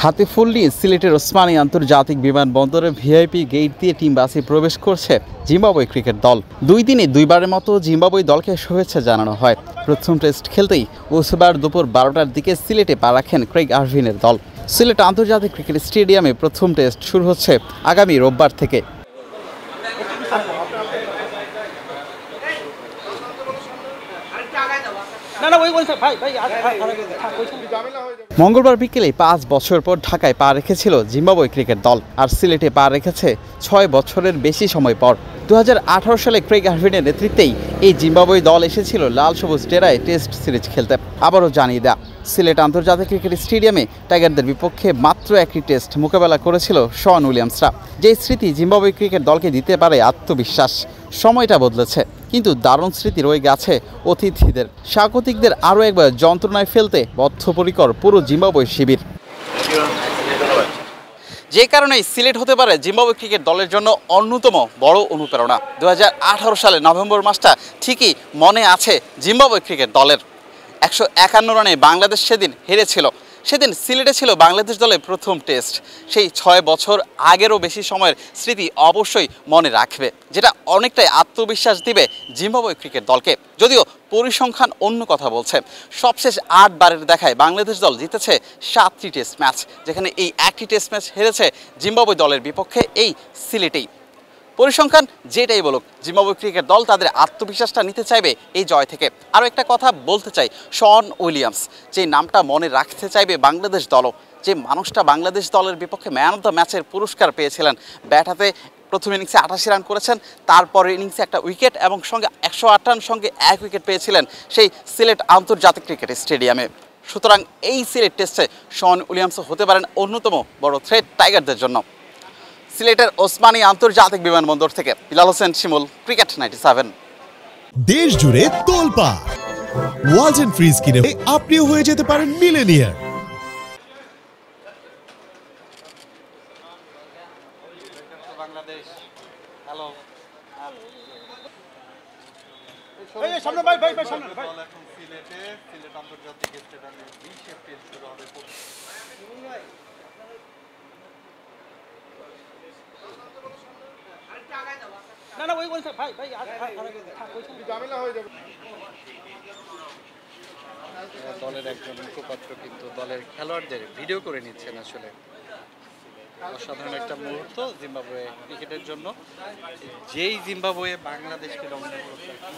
হাতে ফুল নিয়ে সিলেটের ওসমানী আন্তর্জাতিক বিমানবন্দরে ভিআইপি গেট দিয়ে টিম বাসে প্রবেশ করছে জিম্বাবুয়ে ক্রিকেট দল। 2 দিনে 2বারের মতো জিম্বাবুয়ে দলকে শুভেচ্ছা জানানো হয়। প্রথম টেস্ট খেলতেই বুধবার দুপুর 12টার দিকে সিলেটে পা রাখেন ক্রেগ আরভিনের দল। সিলেট আন্তর্জাতিক ক্রিকেট স্টেডিয়ামে প্রথম টেস্ট শুরু হচ্ছে আগামী রোববার থেকে। মঙ্গলবার বিকেলে 5 বছর পর ঢাকায় পা রেখেছিল জিম্বাবুয়ে ক্রিকেট দল, আর সিলেটে পা রেখেছে 6 বছরের বেশি সময় পর। 2018 সালে ক্রেগ আরভিনের নেতৃত্বেই এই জিম্বাবুয়ে দল এসেছিল লাল সবুজ ডেরায় টেস্ট সিরিজ খেলতে। আবারও জানিয়ে দেয়া, সিলেট আন্তর্জাতিক ক্রিকেট স্টেডিয়ামে টাইগারদের বিপক্ষে মাত্র একটি টেস্ট মোকাবেলা করেছিল শন উইলিয়ামসরা। যে স্মৃতি জিম্বাবুয়ে ক্রিকেট দলকে দিতে পারে আত্মবিশ্বাস। সময়টা বদলেছে, কিন্তু দারুণ স্মৃতি রয়ে গেছে অতিথিদের। স্বাগতিকদের আরও একবার যন্ত্রণায় ফেলতে বদ্ধপরিকর পুরো জিম্বাবুয়ে শিবির। যে কারণেই সিলেট হতে পারে জিম্বাবুয়ে ক্রিকেট দলের জন্য অন্যতম বড় অনুপ্রেরণা। 2018 সালে নভেম্বর মাসটা ঠিকই মনে আছে জিম্বাবুয়ে ক্রিকেট দলের। 151 রানে বাংলাদেশ সেদিন হেরেছিল। সেদিন সিলেটে ছিল বাংলাদেশ দলের প্রথম টেস্ট। সেই 6 বছর আগেরও বেশি সময়ের স্মৃতি অবশ্যই মনে রাখবে, যেটা অনেকটাই আত্মবিশ্বাস দিবে জিম্বাবুয়ে ক্রিকেট দলকে। যদিও পরিসংখ্যান অন্য কথা বলছে। সবশেষ 8 বারের দেখায় বাংলাদেশ দল জিতেছে 7টি টেস্ট ম্যাচ, যেখানে এই একটি টেস্ট ম্যাচ হেরেছে জিম্বাবুয়ে দলের বিপক্ষে এই সিলেটেই। পরিসংখ্যান যেটাই বলুক, জিম্বাবুয়ে ক্রিকেট দল তাদের আত্মবিশ্বাসটা নিতে চাইবে এই জয় থেকে। আরও একটা কথা বলতে চাই, শন উইলিয়ামস, যে নামটা মনে রাখতে চাইবে বাংলাদেশ দলও, যে মানুষটা বাংলাদেশ দলের বিপক্ষে ম্যান অফ দ্য ম্যাচের পুরস্কার পেয়েছিলেন। ব্যাট হাতে প্রথম ইনিংসে 88 রান করেছেন, তারপরে ইনিংসে একটা উইকেট এবং সঙ্গে 108 রান সঙ্গে 1 উইকেট পেয়েছিলেন সেই সিলেট আন্তর্জাতিক ক্রিকেট স্টেডিয়ামে। সুতরাং এই সিলেট টেস্টে শন উইলিয়ামসও হতে পারেন অন্যতম বড় থ্রেট টাইগারদের জন্য। সিলেটের ওসমানী আন্তর্জাতিক বিমানবন্দর থেকে বিলাল হোসেন শিমুল, ক্রিকেট 97। দেশ জুড়ে তোলপাড় ওয়ালটন ফ্রিজ কিনে আপনিও হয়ে যেতে পারেন মিলেনিয়ার। বাংলাদেশ হ্যালো এই সামনে ভাই সামনে ভাই। এখন সিলেট আন্তর্জাতিক স্টেডিয়ামে 20 এপ্রিল শুরু হবে। না ওই বলছে ভাই ঝামেলা হয়ে যাবে। দলের একজন মুখপাত্র কিন্তু দলের খেলোয়াড়দের ভিডিও করে নিচ্ছেন। আসলে অসাধারণ একটা মুহূর্ত জিম্বাবুয়ে ক্রিকেটের জন্য। যেই জিম্বাবুয়ে বাংলাদেশকে দমন করছে।